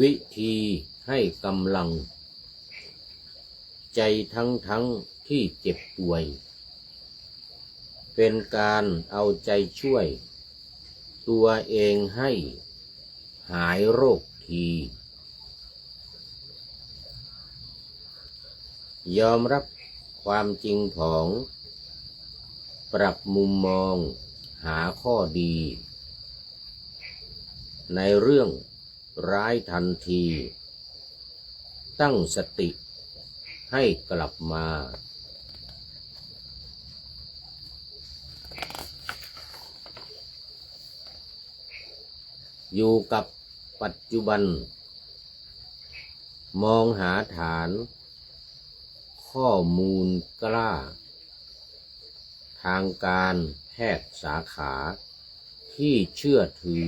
วิธีให้กำลังใจทั้งที่เจ็บป่วยเป็นการเอาใจช่วยตัวเองให้หายโรคทียอมรับความจริงของปรับมุมมองหาข้อดีในเรื่องร้ายทันทีตั้งสติให้กลับมาอยู่กับปัจจุบันมองหาฐานข้อมูลกล้าทางการแพทย์สาขาที่เชื่อถือ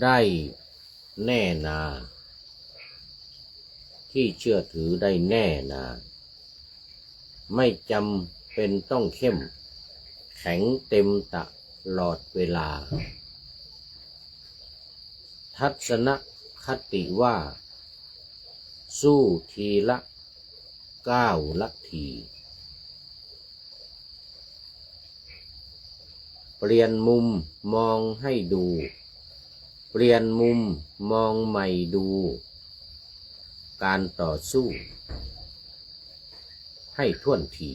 ได้แน่นาไม่จำเป็นต้องเข้มแข็งเต็มตลอดเวลาทัศนคติว่าสู้ทีละก้าวละทีเปลี่ยนมุมมองให้ดูเปลี่ยนมุมมองใหม่ดูการต่อสู้ให้ถ้วนที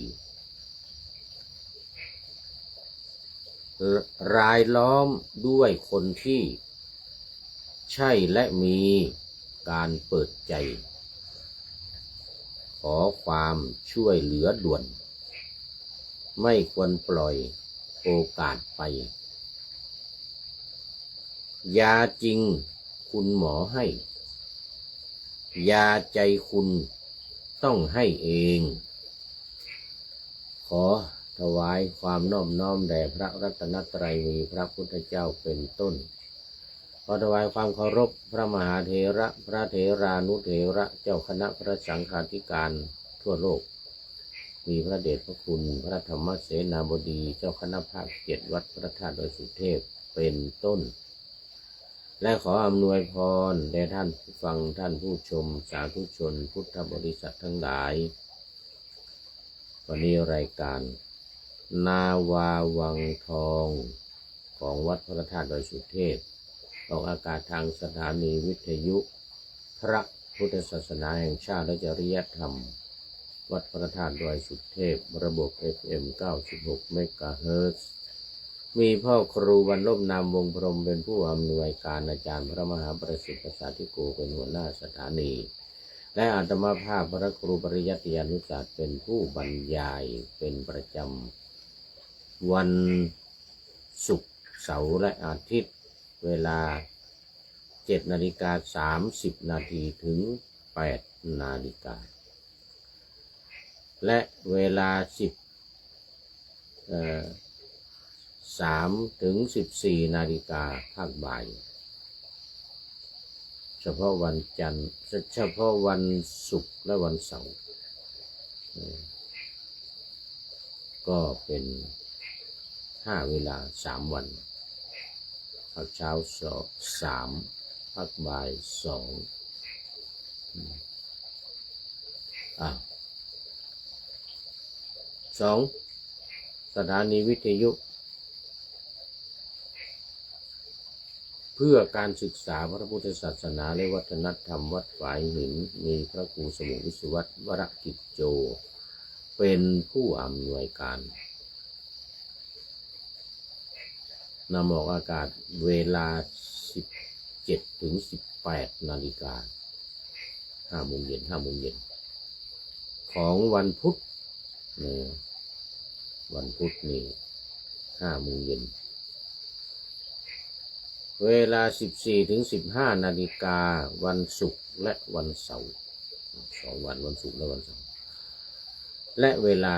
รายล้อมด้วยคนที่ใช่และมีการเปิดใจขอความช่วยเหลือด่วนไม่ควรปล่อยโอกาสไปยาจริงคุณหมอให้ยาใจคุณต้องให้เองขอถวายความนอบน้อมแด่พระรัตนตรัยมีพระพุทธเจ้าเป็นต้นขอถวายความเคารพพระมหาเถระพระเถรานุเถระเจ้าคณะพระสังฆาธิการทั่วโลกมีพระเดชพระคุณพระธรรมเสนาบดีเจ้าคณะภาค7วัดพระธาตุดอยสุเทพเป็นต้นและขออำนวยพรแด่ท่านผู้ฟังท่านผู้ชมสาธุชนพุทธบริษัททั้งหลายวันนี้รายการนาวาวังทองของวัดพระธาตุดอยสุเทพออกอากาศทางสถานีวิทยุพระพุทธศาสนาแห่งชาติและจริยธรรมวัดพระธาตุดอยสุเทพระบบ FM 96 เมกะเฮิรตซ์มีพ่อครูบรรลบนามวงพรหมเป็นผู้อำนวยการอาจารย์พระมหาประสิทธิ์ประสาธิโกเป็นหัวหน้าสถานีและอาตมาภาพพระครูปริยัติยานุศาสตร์เป็นผู้บรรยายเป็นประจำวันศุกร์เสาร์และอาทิตย์เวลา 7:30 นาทีถึง 8 นาฬิกาและเวลา3 ถึง 14 นาฬิกาภาคบ่ายเฉพาะวันจันทร์เฉพาะวันศุกร์และวันเสาร์ก็เป็น5 เวลา3 วันภาคเช้า3ภาคบ่าย2สถานีวิทยุเพื่อการศึกษาพระพุทธศาสนาและวัฒนธรรมวัดฝายหินมีพระครูสมุวิสุวัฒน์วรกิจโจเป็นผู้อำนวยการนำออกอากาศเวลา 17 ถึง 18 นาฬิกา5 โมงเย็นของวันพุธวันพุธนี่5 โมงเย็นเวลา 14 ถึง 15 นาฬิกาวันศุกร์และวันเสาร์2 วันวันศุกร์และวันเสาร์และเวลา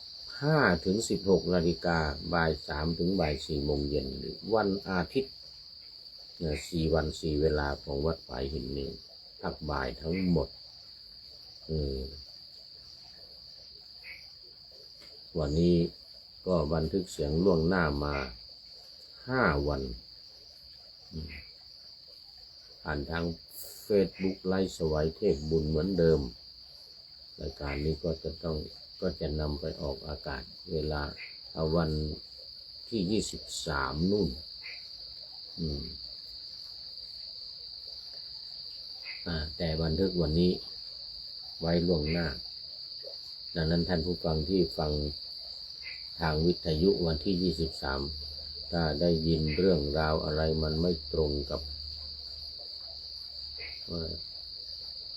15 ถึง 16 นาฬิกาบ่าย 3 ถึงบ่าย 4 โมงเย็นวันอาทิตย์4 วัน 4 เวลาของวัดฝายหินนี่ภาคบ่ายทั้งหมดวันนี้ก็บันทึกเสียงล่วงหน้ามา5 วัน ผ่านทางเฟซบุ๊กไลฟ์สวายเทพบุญเหมือนเดิมรายการนี้ก็จะนำไปออกอากาศเวลาวันที่23นู่นแต่บันทึกวันนี้ไว้ล่วงหน้าดังนั้นท่านผู้ฟังที่ฟังทางวิทยุวันที่23ถ้าได้ยินเรื่องราวอะไรมันไม่ตรงกับ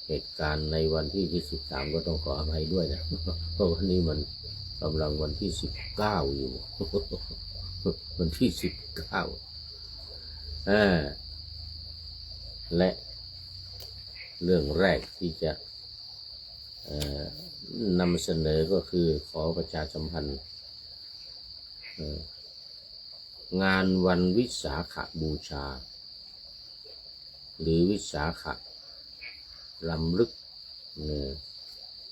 เหตุการณ์ในวันที่23ก็ต้องขออภัยด้วยนะเพราะวันนี้มันกำลังวันที่19อยู่ วันที่19และเรื่องแรกที่จะนำเสนอก็คือขอประชาสัมพันธ์งานวันวิสาขบูชาหรือวิสาขรำลึก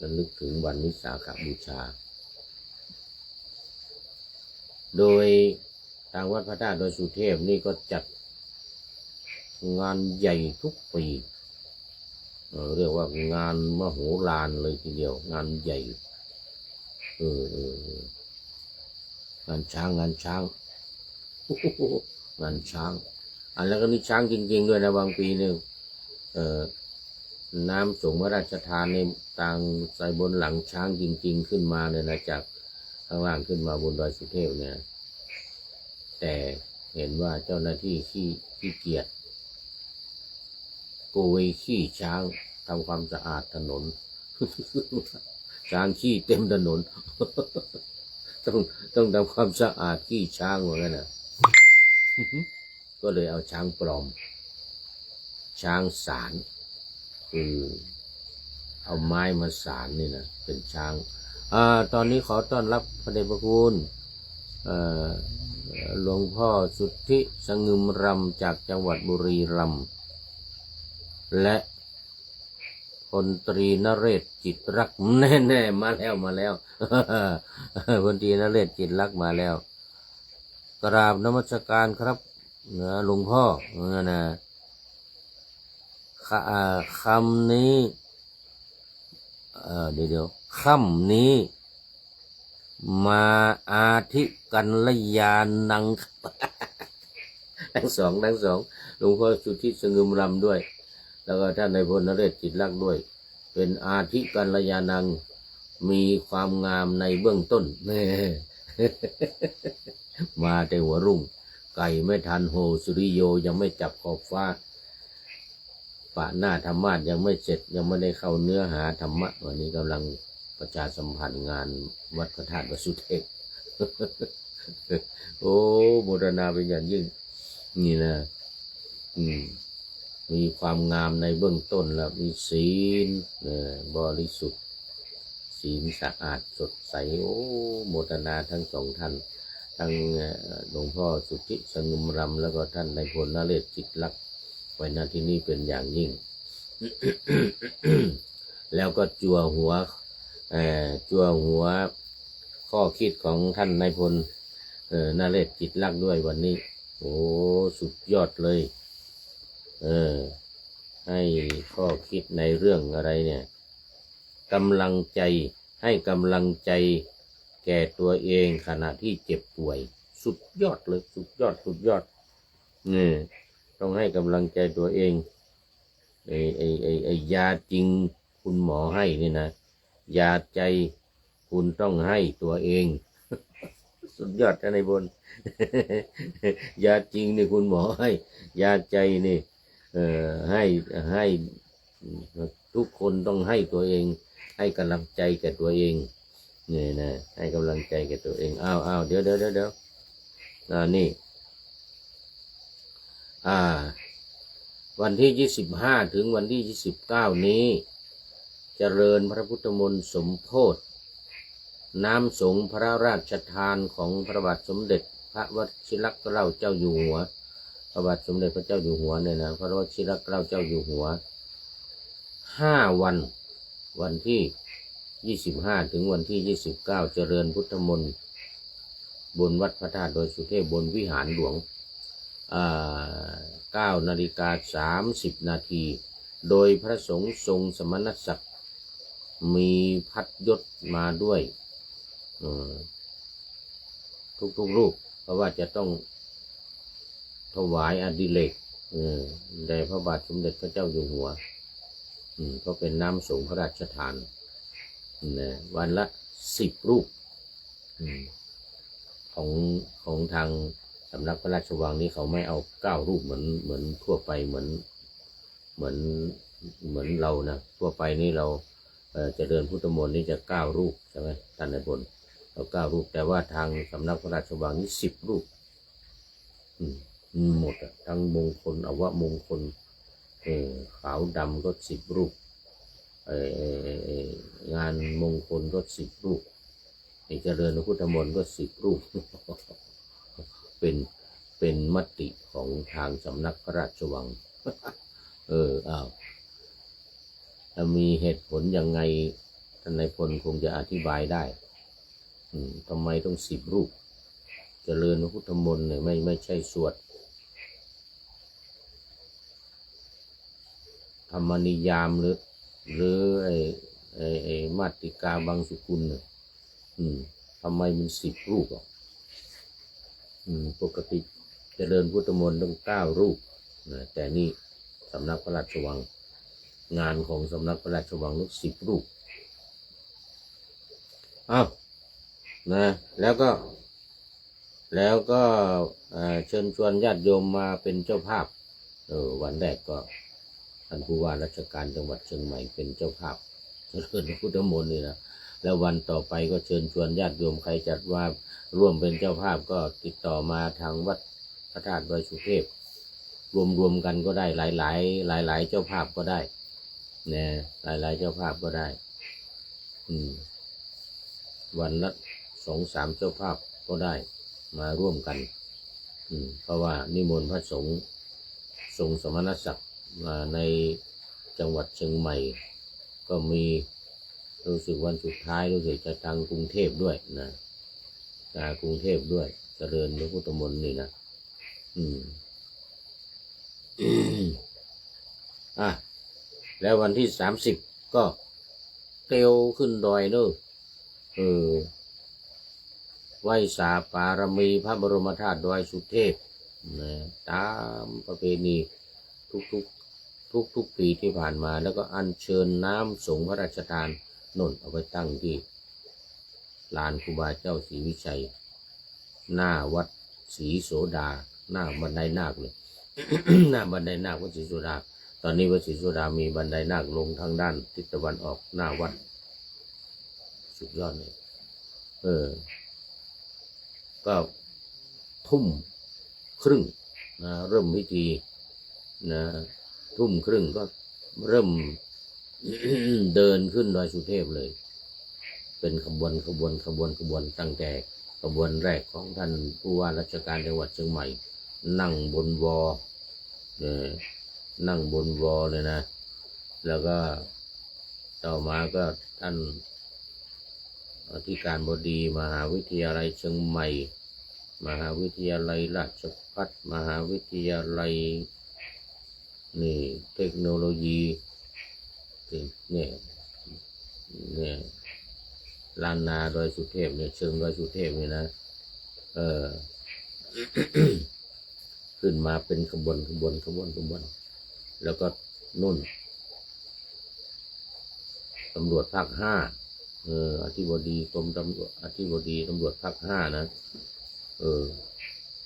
ระลึกถึงวันวิสาขบูชาโดยทางวัดพระธาตุดอยสุเทพนี่ก็จัดงานใหญ่ทุกปีเรียกว่างานมโหฬารเลยทีเดียวงานใหญ่งานช้างงานช้างแล้วก็นี่ช้างจริงๆด้วยนะบางปีเนี่ยน้ำสงฆ์พระราชทานในต่างใส่บนหลังช้างจริงๆขึ้นมาเนี่ยนะจากข้างล่างขึ้นมาบนดอยสุเทพเนี่ยแต่เห็นว่าเจ้าหน้าที่ขี้เกียจโกยขี้ช้างทำความสะอาดถนน ช้างขี้เต็มถนน ต้องทำความสะอาดขี้ช้างเหมือนกันนะ ก็เลยเอาช้างปลอมช้างสารคือเอาไม้มาสารนี่นะเป็นช้างตอนนี้ขอต้อนรับพระเดชพระคุณหลวงพ่อสุทธิสงึมรำจากจังหวัดบุรีรัมย์และพลตรีนเรศจิตรักแน่ๆมาแล้ว พลตรีนเรศจิตรักมาแล้วกราบนมัสการครับหลวงพ่อนะคำนี้เดี๋ยวค่ำนี้มาอาทิกันลยานัง ทั้งสองหลวงพ่อสุทธิสงึมรำด้วยแล้วก็ท่านนายพลนเรศจิตรักด้วยเป็นอาทิกัลยานังมีความงามในเบื้องต้น มาแต่หัวรุ่งไก่ไม่ทันโหสุริโยยังไม่จับขอบฟ้าปะหน้าธรรมะยังไม่เสร็จยังไม่ได้เข้าเนื้อหาธรรมะวันนี้กำลังประชาสัมพันธ์งานวัดพระธาตุวสุเทพ โอ้โมทนาเป็นอย่างยิ่งนี่นะมีความงามในเบื้องต้นแล้วมีศีลบริสุทธิ์ศีลสะอาดสดใสโอ้โมทนาทั้งสองท่านทั้งหลวงพ่อสุทธิสงึมรำแล้วก็ท่านนายพลนเรศจิตรักไว้ณที่นี้เป็นอย่างยิ่ง แล้วก็จั่วหัวข้อคิดของท่านนายพลนเรศจิตรักด้วยวันนี้โอ้สุดยอดเลยให้ข้อคิดในเรื่องอะไรเนี่ยกำลังใจให้กำลังใจแก่ตัวเองขณะที่เจ็บป่วยสุดยอดเลยสุดยอดนี่ต้องให้กำลังใจตัวเองไอ้ยาจริงคุณหมอให้นี่นะยาใจคุณต้องให้ตัวเอง สุดยอดในบน ยาจริงนี่คุณหมอให้ยาใจนี่ให้ทุกคนต้องให้ตัวเองให้กำลังใจแก่ตัวเองนี่นะให้กำลังใจแก่ตัวเองอ้าวเดี๋ยวนี่วันที่25ถึงวันที่29นี้เจริญพระพุทธมนต์สมโภชน้ำสงฆ์พระราชทานของพระบาทสมเด็จพระวชิรเกล้าเจ้าอยู่หัวพระบาทสมเด็จพระเจ้าอยู่หัวเนี่ยนะพระวชิรเกล้าเจ้าอยู่หัว5 วันวันที่25ถึงวันที่29เจริญพุทธมนต์บนวัดพระธาตุดอยสุเทพบนวิหารหลวง 9:30 นาทีโดยพระสงฆ์ทรงสมณศักดิ์มีพัดยศมาด้วยทุกรูปเพราะว่าจะต้องถวายอดิเรกแด่พระบาทสมเด็จพระเจ้าอยู่หัวก็เป็นน้ำสงฆ์พระราชทานวันละ10 รูปของทางสำนักพระราชวังนี้เขาไม่เอา9 รูปเหมือนทั่วไปเหมือนเรานะทั่วไปนี่เราจะเดินพุทธมนต์นี่จะ9 รูปใช่ไหมท่านนายพลเรา9 รูปแต่ว่าทางสำนักพระราชวังนี่10 รูปหมดทั้งมงคลอวมงคลขาวดำก็10 รูปงานมงคลก็10 รูปเจริญพุทธมนต์ก็10 รูป เป็นมติของทางสำนักพระราชวัง ถ้ามีเหตุผลยังไงท่านนายพลคงจะอธิบายได้ทำไมต้อง10 รูปเจริญพุทธมนต์เนี่ยไม่ใช่สวดธรรมนิยามหรือไอ้มาติกาบางสุกุลเนี่ยทำไมมัน10 รูปปกติเจริญพุทธมนต์ต้อง9 รูปแต่นี่สำนักพระราชวังงานของสำนักพระราชวังต้อง10 รูปนะแล้วก็เชิญชวนญาติโยมมาเป็นเจ้าภาพวันแรกก็ท่านผู้ว่าราชการจังหวัดเชียงใหม่เป็นเจ้าภาพเจริญพุทธมนต์นี่นะแล้ววันต่อไปก็เชิญชวนญาติโยมใครจัดว่าร่วมเป็นเจ้าภาพก็ติดต่อมาทางวัดพระธาตุดอยสุเทพรวมกันก็ได้หลายเจ้าภาพก็ได้เนี่ยหลายเจ้าภาพก็ได้วันละ2-3 เจ้าภาพก็ได้มาร่วมกันเพราะว่านิมนต์พระสงฆ์ทรงสมณศักดิ์มาในจังหวัดเชียงใหม่ก็มีรู้สึกวันสุดท้ายรู้สึกจะทางกรุงเทพด้วยนะกรุงเทพด้วยเจริญพระพุทธมนต์นี่นะแล้ววันที่30ก็เตียวขึ้นดอยเนอะไหว้สาปารมีพระบรมธาตุดอยสุเทพนะตามประเพณีทุกปีที่ผ่านมาแล้วก็อัญเชิญน้ำสงฆ์พระราชทานนนเอาไปตั้งที่ลานครูบาเจ้าศรีวิชัยหน้าวัดศรีโสดาหน้าบันไดนาคเลย หน้าบันไดนาควัดศรีโสดาตอนนี้วัดศรีโสดามีบันไดนาคลงทางด้านทิศตะวันออกหน้าวัดสุดยอดเลยก็ทุ่มครึ่งนะเริ่มพิธีนะทุ่มครึ่งก็เริ่ม เดินขึ้นดอยสุเทพเลยเป็นขบวนตั้งแต่ขบวนแรกของท่านผู้ว่าราชการจังหวัดเชียงใหม่นั่งบนวอเลยนะแล้วก็ต่อมาก็ท่านอธิการบดีมหาวิทยาลัยเชียงใหม่มหาวิทยาลัยราชภัฏมหาวิทยาลัยเทคโนโลยีเนี่ยลานนาดอยสุเทพเนี่ยเชิงดอยสุเทพเนี่ยนะขึ้นมาเป็นขบวนแล้วก็นุ่นตำรวจภาค5อธิบดีกรมตำรวจอธิบดีตำรวจภาค5นะ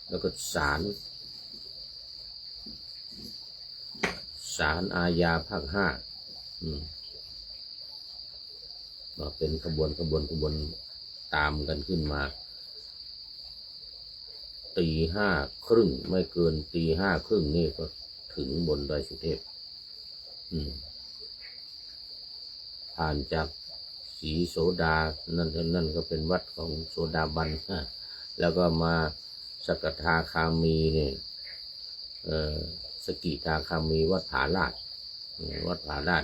แล้วก็ศาลอาญาภาค5มาเป็นขบวนตามกันขึ้นมาตี 5:30ไม่เกินตี 5:30นี่ก็ถึงบนดอยสุเทพผ่านจากศรีโสดานั่นก็เป็นวัดของโสดาบันแล้วก็มาสกทาคามีเนี่ยสกิทาคามีวัดผาลาด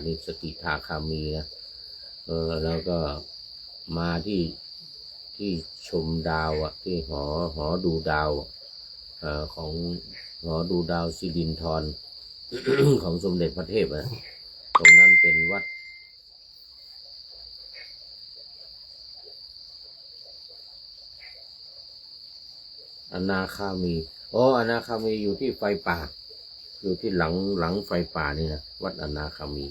นี่สกิทาคามีนะแล้วก็มาที่ชมดาวที่หอดูดาวของ หอดูดาวสิรินธร ของสมเด็จพระเทพนะตรงนั้นเป็นวัดอนาคามีอนาคามีอยู่ที่ไฟป่าอยู่ที่หลังไฟป่านี่นะวัดอนาคามี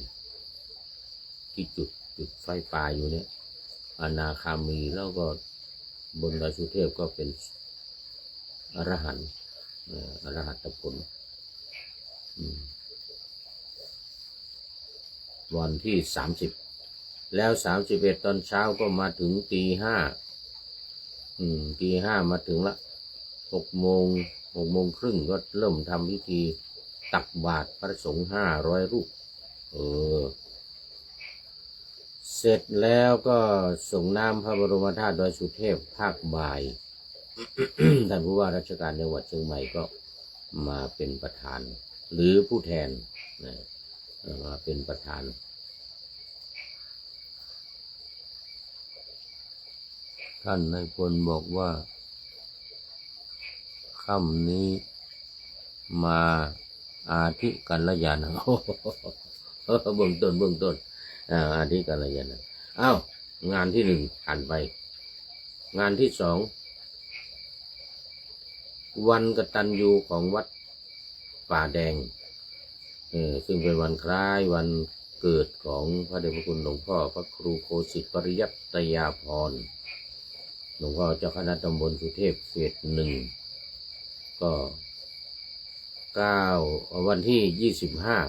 ที่จุดไฟป่าอยู่เนี่ยอนาคามีแล้วก็บนดอยสุเทพก็เป็นอรหันต์อรหัตผลวันที่30แล้ว31ตอนเช้าก็มาถึงตี 5ตี 5มาถึงละ6 โมงครึ่งก็เริ่มทำพิธีตักบาตรพระสงฆ์500 รูปเสร็จแล้วก็ส่งน้ำพระบรมธาตุดอยสุเทพภาคบ่าย ท่านผู้ว่าราชการจังหวัดเชียงใหม่ก็มาเป็นประธานหรือผู้แทนมาเป็นประธานท่านนายพลบอกว่าค่ำนี้มาอาทิกัลยาณะเบื้องต้นอาทิกัลยาณะงานที่1ผ่านไปงานที่2วันกตัญญูของวัดป่าแดงซึ่งเป็นวันคล้ายวันเกิดของพระเดชพระคุณหลวงพ่อพระครูโคสิทธิ์ปริยัตยาภรณ์หลวงพ่อเจ้าคณะตำบลสุเทพเฟส 1ก็วันที่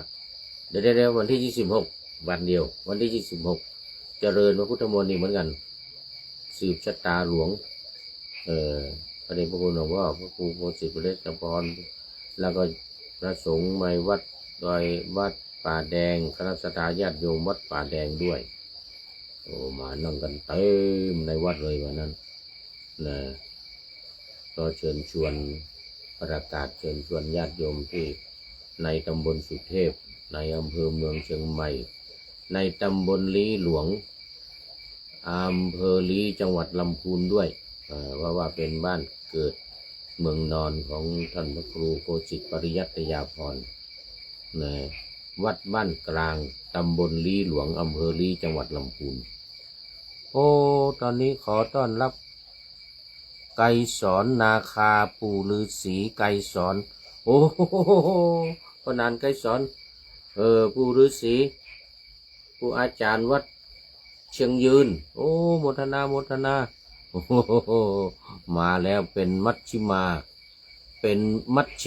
25เดี๋ยววันที่26วันเดียววันที่26เจริญพระพุทธมนต์นี่เหมือนกันสืบชะตาหลวงพระเดชพระคุณหลวงพ่อพระครูโคสิทธิ์ปริยัตยาภรณ์แล้วก็พระสงฆ์ในวัดป่าแดงคณะสัตยาติโยมวัดป่าแดงด้วยมานั่งกันเต็มในวัดเลยวันนั้นนะก็เชิญชวนประกาศเชิญชวนญาติโยมที่ในตำบลสุเทพในอำเภอเมืองเชียงใหม่ในตำบลลี้หลวงอำเภอลี้จังหวัดลำพูนด้วยว่าเป็นบ้านเกิดเมืองนอนของท่านพระครูโคสิทธิ์ปริยัตยาภรณ์วัดบ้านกลางตำบลลี้หลวงอำเภอลี้จังหวัดลำพูนตอนนี้ขอต้อนรับไกรสอนนาคาปู่ฤาษีไกรสอนพนานไกรสอนปู่ฤาษีปู่อาจารย์วัดเชียงยืนโมทนามาแล้วเป็นมัชชิมาเป็นมัชเช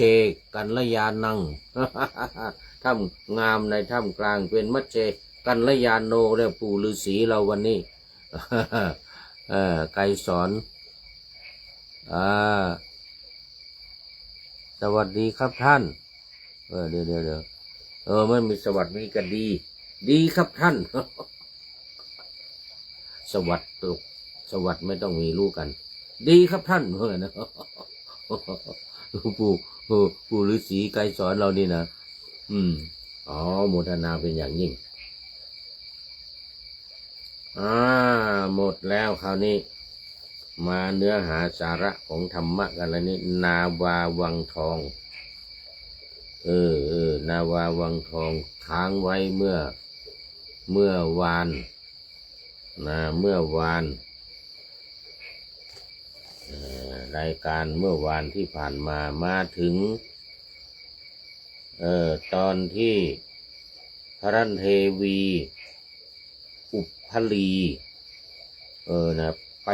กัลยาณัง ถ้ำงามในถ้ำกลางเป็นมัชเชกัลยาโนแล้วปู่ฤาษีเราวันนี้ ไกรสอนสวัสดีครับท่านเดี๋ยวไม่มีสวัสดีกันดีครับท่าน สวัสดีไม่ต้องมีรู้กันดีครับท่านนะปู่ฤาษีไกรสอนเรานี่นะโมทนาเป็นอย่างยิ่งหมดแล้วคราวนี้มาเนื้อหาสาระของธรรมะกันแล้วนี่นาวาวังทองนาวาวังทองค้างไว้เมื่อวานเมื่อวานรายการเมื่อวานที่ผ่านมาถึงตอนที่พระรันเทวีอุปลีไป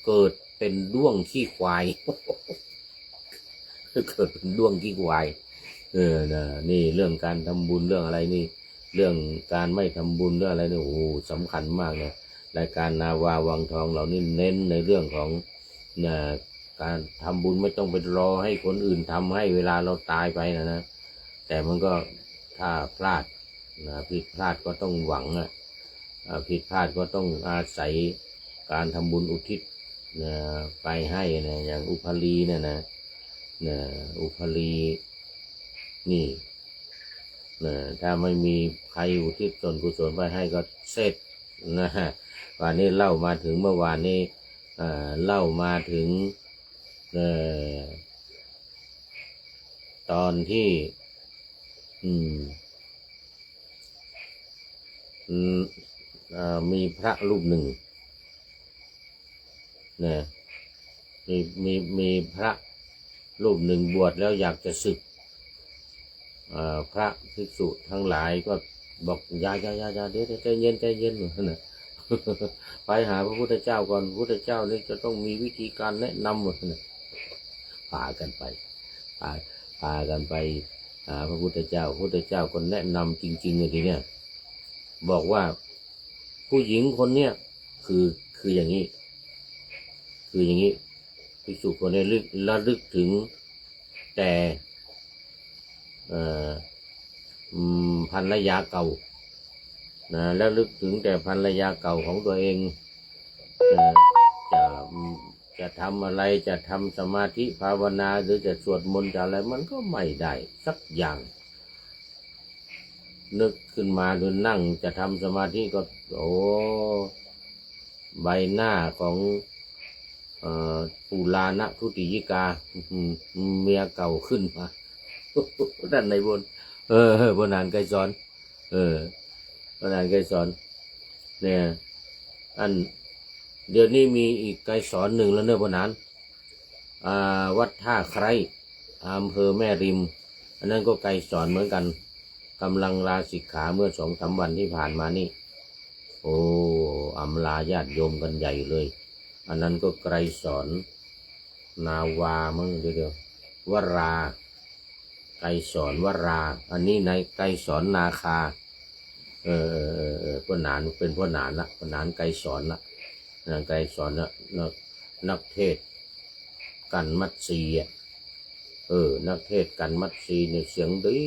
เกิดเป็นด้วงขี้ควาย เกิดเป็นด้วงขี้ควายนี่เรื่องการทำบุญเรื่องอะไรนี่เรื่องการไม่ทำบุญเรื่องอะไรนี่สำคัญมากเนี่ยรายการนาวาวังทองเรานี่เน้นในเรื่องของการทำบุญไม่ต้องไปรอให้คนอื่นทำให้เวลาเราตายไปนะแต่มันก็ถ้าพลาดผิดพลาดก็ต้องหวังผิดพลาดก็ต้องอาศัยการทำบุญอุทิศไปให้นะอย่างอุปลีเนี่ยนะอุปลีนี่ถ้าไม่มีใครอุทิศส่วนกุศลไปให้ก็เสร็จนะวันนี้เล่ามาถึงเมื่อวานนี้เล่ามาถึงต ตอนที่อืมอืมมีพระรูปหนึ่งเนี่ยมีพระรูปหนึ่งบวชแล้วอยากจะสึกพระภิกษุทั้งหลายก็บอกอย่าเดี๋ยวใจเย็นนะ ไปหาพระพุทธเจ้าก่อนพระพุทธเจ้านี่จะต้องมีวิธีการแนะนำนะพากันไปพากันไปหาพระพุทธเจ้าพระพุทธเจ้าก็แนะนำจริงๆเลยทีเนี้ยบอกว่าผู้หญิงคนเนี้ยคืออย่างนี้ภิกษุคนนี้ระลึกถึงแต่ภรรยาเก่านะแล้วลึกถึงแต่ภรรยาเก่าของตัวเองจะจะทำอะไรจะทำสมาธิภาวนาหรือจะสวดมนต์จะอะไรมันก็ไม่ได้สักอย่างนึกขึ้นมาหรือนั่งจะทำสมาธิก็ใบหน้าของปุลานะทุติยิกาเมียเก่าขึ้นมาด้านในบนบนอ่านไกรสอนบนอ่านไกรสอนเนี่ยอันเดี๋ยวนี้มีอีกไกรสอนหนึ่งแล้วเนอะบนอ่านวัดท่าไคร้อำเภอแม่ริมอันนั้นก็ไกรสอนเหมือนกันกำลังลาสิกขาเมื่อ2-3 วันที่ผ่านมานี่โอ้อำลาญาติโยมกันใหญ่เลยอันนั้นก็ไกรสอนนาวามั้งเดี๋ยววราไกรสอนวราอันนี้ในไกรสอนนาคาพ่อหนานเป็นพ่อหนานละพ่อหนานไกรสอนละไกรสอนละนักเทศกันมัตสีนักเทศกันมัตสีเนี่ยเสียงดี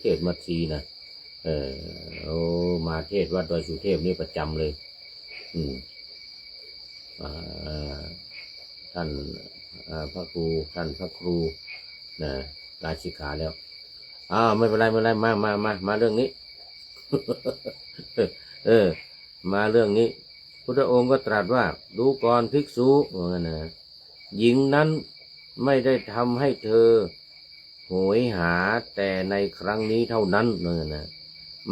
เทศมัตสีนะมาเทศวัดดอยสุเทพนี่ประจำเลยท่านพระครูนะลาสิกขาแล้วไม่เป็นไรมาเรื่องนี้ มาเรื่องนี้พุทธองค์ก็ตรัสว่าดูก่อนภิกษุว่างั้นนะหญิงนั้นไม่ได้ทำให้เธอโหยหาแต่ในครั้งนี้เท่านั้นนะ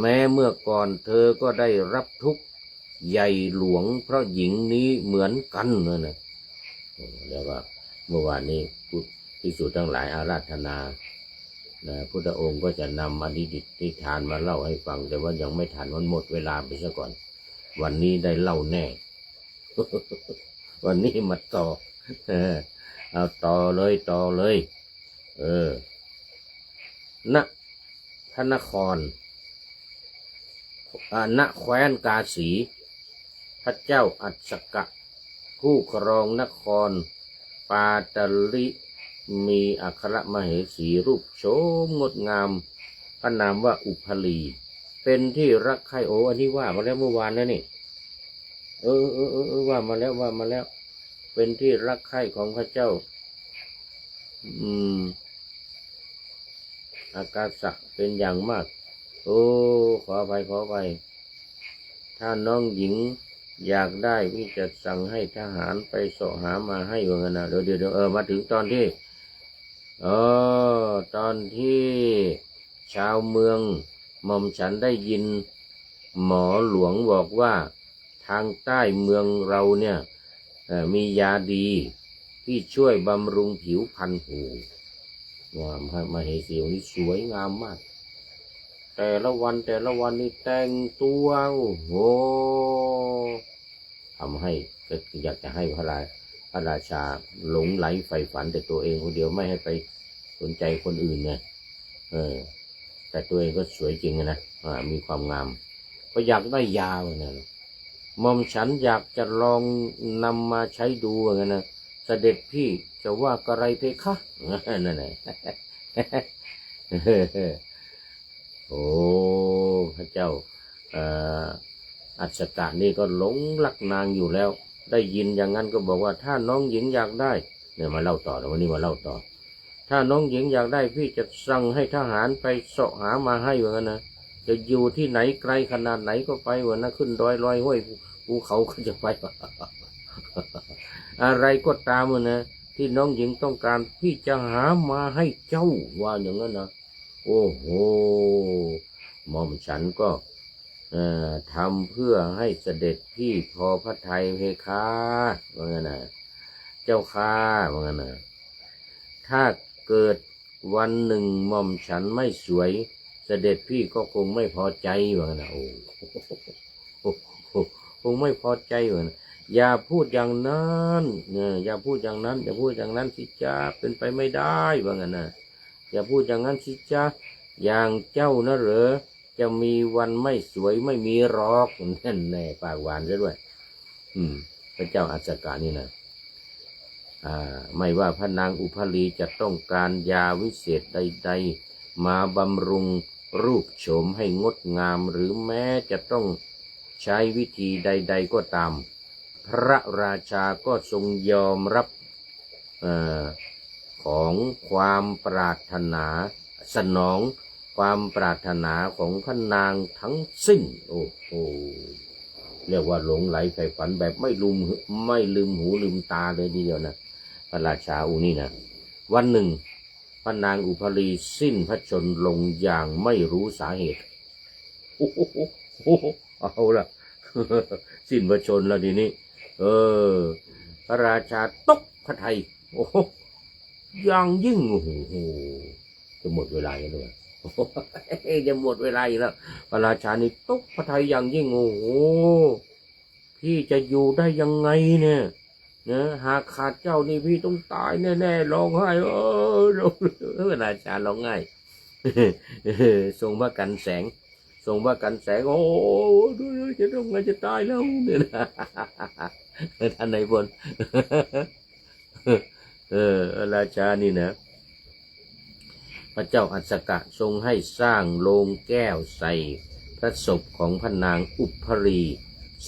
แม้เมื่อก่อนเธอก็ได้รับทุกข์ใหญ่หลวงเพราะหญิงนี้เหมือนกันนะแล้วก็เมื่อวานนี้ภิกษุทั้งหลายอาราธนาพุทธองค์ก็จะนำอดีตที่ทานมาเล่าให้ฟังแต่ว่ายังไม่ทันมันหมดเวลาไปซะก่อนวันนี้ได้เล่าแน่ วันนี้มาต่อเอาต่อเลยณพระนครณแคว้นกาสีพระเจ้าอัศกะผู้ครองนครปาตลิมีอัครมเหสีรูปโฉมงดงามพระนามว่าอุพลีเป็นที่รักใคร่อันนี้ว่ามาแล้วเมื่อวานแล้วนี่ว่ามาแล้วเป็นที่รักใคร่ของพระเจ้าอากาศะเป็นอย่างมากขออภัยถ้าน้องหญิงอยากได้พี่จะสั่งให้ทหารไปเสาะหามาให้ว่างั้นนะเดี๋ยวมาถึงตอนที่ชาวเมืองหม่อมฉันได้ยินหมอหลวงบอกว่าทางใต้เมืองเราเนี่ยมียาดีที่ช่วยบำรุงผิวพรรณหูงามมาเหสีนี่สวยงามมากแต่ละวันนี่แต่งตัวโอ้โหทำให้อยากจะให้พระราชาหลงไหลใฝ่ฝันแต่ตัวเองคนเดียวไม่ให้ไปสนใจคนอื่นไงแต่ตัวเองก็สวยจริงนะมีความงามก็อยากได้ยาเหมือนกันหม่อมฉันอยากจะลองนำมาใช้ดูเหมือนกันนะเสด็จพี่จะว่ากระไรเพคะนั่นแหละ โอ้พระเจ้าอัศกะนี่ก็หลงรักนางอยู่แล้วได้ยินอย่างนั้นก็บอกว่าถ้าน้องหญิงอยากได้เนี่ยมาเล่าต่อแล้ววันนี้มาเล่าต่อถ้าน้องหญิงอยากได้พี่จะสั่งให้ทหารไปเสาะหามาให้ว่างั้นนะจะอยู่ที่ไหนไกลขนาดไหนก็ไปว่านะขึ้นดอยห้วยภูเขาก็จะไป อะไรก็ตามนะ ที่น้องหญิงต้องการพี่จะหามาให้เจ้าว่าอย่างนั้นนะโอ้โหหม่อมฉันก็ทำเพื่อให้เสด็จพี่พอพระทัยเพคะว่างั้นนะเจ้าค่ะว่างั้นนะถ้าเกิดวันหนึ่งหม่อมฉันไม่สวยเสด็จพี่ก็คงไม่พอใจว่างั้นนะโอ้คงไม่พอใจว่างั้นอย่าพูดอย่างนั้นอย่าพูดอย่างนั้นอย่าพูดอย่างนั้นสิจ้าเป็นไปไม่ได้ว่างั้นนะอย่าพูดอย่างนั้นสิจ้าอย่างเจ้านะเหรอจะมีวันไม่สวยไม่มีหรอกนั่นแน่ปากหวานซะด้วยพระเจ้าอัศกานี่นะไม่ว่าพระนางอุพลีจะต้องการยาวิเศษใดๆมาบำรุงรูปโฉมให้งดงามหรือแม้จะต้องใช้วิธีใดๆก็ตามพระราชาก็ทรงยอมรับของความปรารถนาสนองความปรารถนาของพระนางทั้งสิ้นโอ้โหเรียกว่าหลงไหลใฝ่ฝันแบบไม่ลืมหูลืมตาเลยทีเดียวนะพระราชาองค์นี้นะวันหนึ่งพระนางอุพลีสิ้นพระชนม์ลงอย่างไม่รู้สาเหตุโอ้โหเอาละ สิ้นพระชนม์แล้วทีนี้พระราชาตกพระทัยโอ้โหอย่างยิ่งโอ้โหจะหมดเวลาแล้วด้วยจะหมดเวลาอีกแล้วพระราชานี่ตกพระทัยอย่างยิ่งโอ้โหพี่จะอยู่ได้ยังไงเนี่ยนะหากขาดเจ้านี่พี่ต้องตายแน่ๆร้องไห้พระราชาร้องไห้ทรงพระกันแสงทรงพระกันแสงโอ้จะต้องไงจะตายแล้วเนี่ยนะท่านนายพลราชานี่นะพระเจ้าอัศกะทรงให้สร้างโลงแก้วใส่พระศพของพระนางอุพรี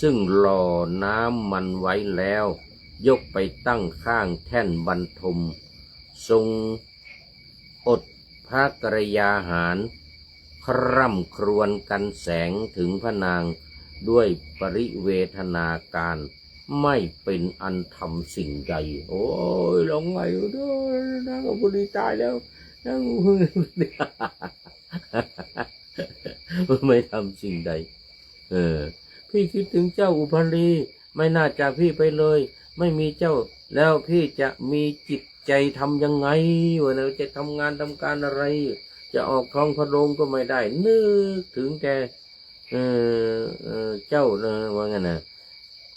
ซึ่งหล่อน้ำมันไว้แล้วยกไปตั้งข้างแท่นบรรทมทรงอดพระกรยาหารคร่ำครวญกันแสงถึงพระนางด้วยปริเวทนาการไม่เป็นอันทำสิ่งใดโอ้ยหลงไงด้วยนางอุพรีตายแล้วนางอุพรีไม่ทำสิ่งใดพี่คิดถึงเจ้าอุพรีไม่น่าจากพี่ไปเลยไม่มีเจ้าแล้วพี่จะมีจิตใจทำยังไงวะเนี่ยจะทำงานทำการอะไรจะออกท้องพระโรงก็ไม่ได้นึกถึงแต่เจ้าว่างั้นนะ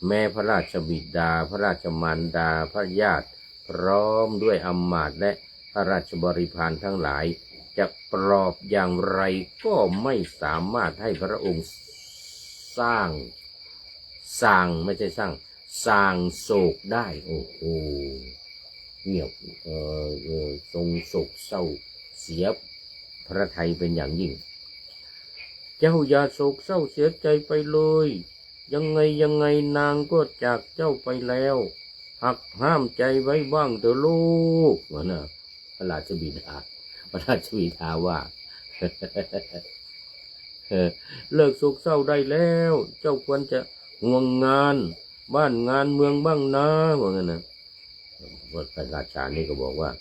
แม่พระราชบิดาพระราชมารดาพระญาติพร้อมด้วยอำมาตย์และพระราชบริพารทั้งหลายจะปลอบอย่างไรก็ไม่สามารถให้พระองค์สร้างไม่ใช่สร้างโศกได้โอ้โหเงียบทรงโศกเศร้าเสียพระทัยเป็นอย่างยิ่งเจ้าอย่าโศกเศร้าเสียใจไปเลยยังไงนางก็จากเจ้าไปแล้วหักห้ามใจไว้บ้างเถอะลูกว่านะพระราชบิดาว่า เลิกโศกเศร้าได้แล้วเจ้าควรจะห่วงงานบ้านงานเมืองบ้างนะว่างั้นนะพระราชานี่ก็บอกว่า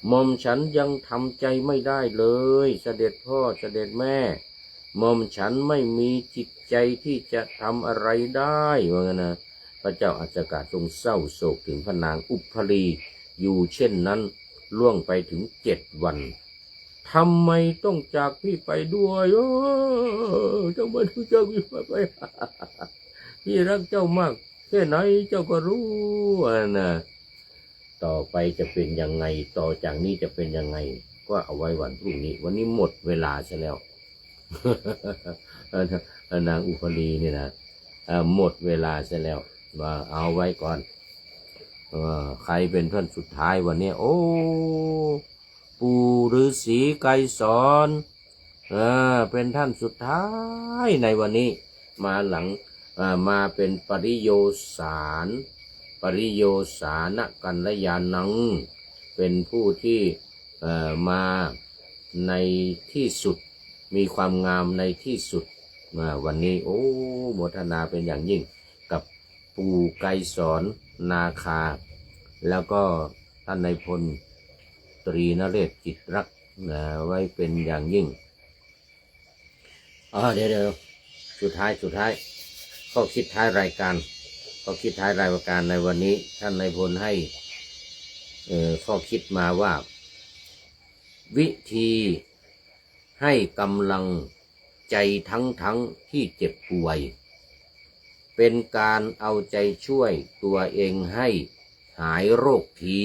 หม่อมฉันยังทำใจไม่ได้เลยเสด็จพ่อเสด็จแม่หม่อมฉันไม่มีจิตใจที่จะทำอะไรได้ว่างั้นนะพระเจ้าอัศกะทรงเศร้าโศกถึงพระนางอุพลีอยู่เช่นนั้นล่วงไปถึง7 วันทำไมต้องจากพี่ไปด้วยเจ้าไม่ต้องจากพี่ไป พี่รักเจ้ามากแค่ไหนเจ้าก็รู้นะต่อไปจะเป็นยังไงต่อจากนี้จะเป็นยังไงก็เอาไว้วันพรุ่งนี้วันนี้หมดเวลาซะแล้ว นางอุพลีเนี่ยนะหมดเวลาซะแล้วว่าเอาไว้ก่อนใครเป็นท่านสุดท้ายวันนี้โอ้ปู่ฤาษีไกรสอนเป็นท่านสุดท้ายในวันนี้มาหลังมาเป็นปริโยสานกัลยาณังเป็นผู้ที่มาในที่สุดมีความงามในที่สุดวันนี้โอ้โมทนาเป็นอย่างยิ่งกับปู่ไกรสอนนาคาแล้วก็ ท่านนายพลตรีนเรศจิตรักนะไว้เป็นอย่างยิ่งเดี๋ยวสุดท้ายข้อคิดท้ายรายการในวันนี้ท่านนายพลให้ข้อคิดมาว่าวิธีให้กำลังใจทั้งที่เจ็บป่วยเป็นการเอาใจช่วยตัวเองให้หายโรคที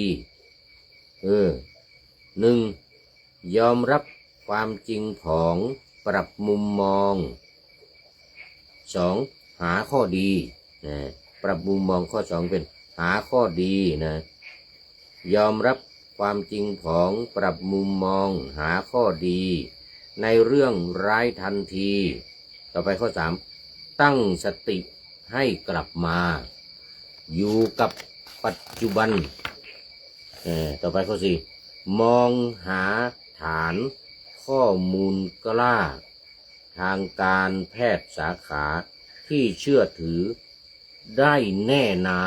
1. ยอมรับความจริงของปรับมุมมอง 2. หาข้อดีนะปรับมุมมองข้อ 2เป็นหาข้อดีนะยอมรับความจริงของปรับมุมมองหาข้อดีในเรื่องร้ายทันทีต่อไปข้อ 3ตั้งสติให้กลับมาอยู่กับปัจจุบันต่อไปข้อ 4มองหาฐานข้อมูลกล้าทางการแพทย์สาขาที่เชื่อถือได้แน่นา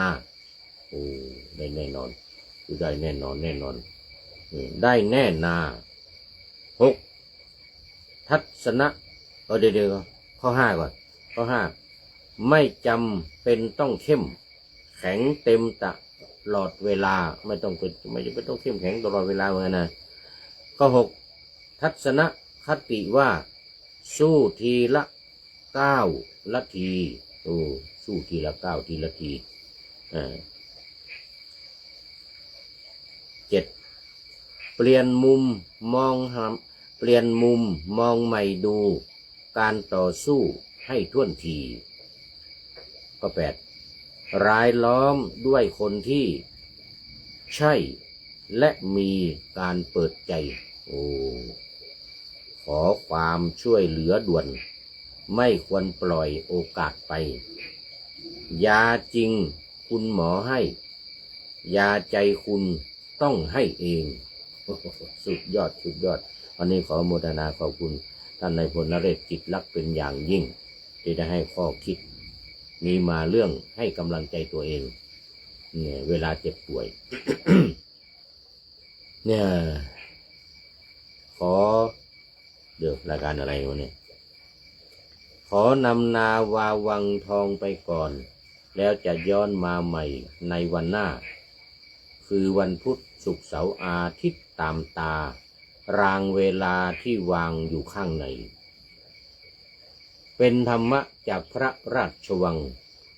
ได้แน่นอนคือได้แน่นอนได้แน่นา 6. ทัศนะเดี๋ยวข้อ 5ก่อนข้อ 5ไม่จำเป็นต้องเข้มแข็งเต็มตลอดเวลาไม่จำเป็นต้องเข้มแข็งตลอดเวลาเหมือนกันนะข้อ 6ทัศนคติว่าสู้ทีละ9 นาทีสู้ทีละ9 ทีละที7เปลี่ยนมุมมองใหม่ดูการต่อสู้ให้ท่วนทีข้อ 8รายล้อมด้วยคนที่ใช่และมีการเปิดใจขอความช่วยเหลือด่วนไม่ควรปล่อยโอกาสไปยาจริงคุณหมอให้ยาใจคุณต้องให้เองสุดยอดวันนี้ขอโมทนาขอบคุณท่านนายพลนเรศจิตรักเป็นอย่างยิ่งที่ได้ให้ข้อคิดนี้มาเรื่องให้กำลังใจตัวเองเนี่ยเวลาเจ็บป่วย เนี่ยเดี๋ยวรายการอะไรวะเนี่ยขอนำนาวาวังทองไปก่อนแล้วจะย้อนมาใหม่ในวันหน้าคือวันพุธศุกร์เสาร์อาทิตย์ตามตารางเวลาที่วางอยู่ข้างในเป็นธรรมะจากพระราชวัง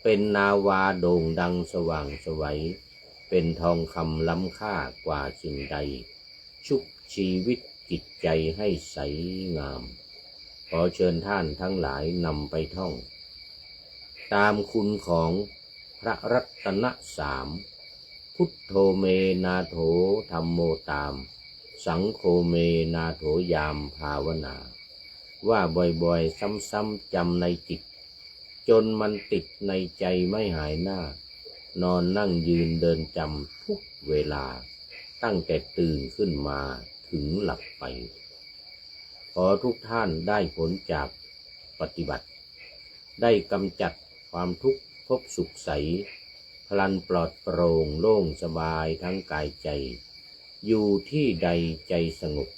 เป็นนาวาโด่งดังสว่างไสวเป็นทองคำล้ำค่ากว่าสิ่งใดชุบชีวิตจิตใจให้ใสงามขอเชิญท่านทั้งหลายนำไปท่องตามคุณของพระรัตนสามพุทโธเมนาโถธัมโมตามสังโฆเมนาโถยามภาวนาว่าบ่อยๆซ้ำๆจำในจิตจนมันติดในใจไม่หายหน้านอนนั่งยืนเดินจำทุกเวลาตั้งแต่ตื่นขึ้นมาถึงหลับไปขอทุกท่านได้ผลจากปฏิบัติได้กำจัดความทุกข์พบสุขใสพลันปลอดโปร่งโล่งสบายทั้งกายใจอยู่ที่ใดใจสงบ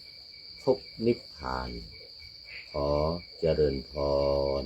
พบนิพพานขอเจริญพร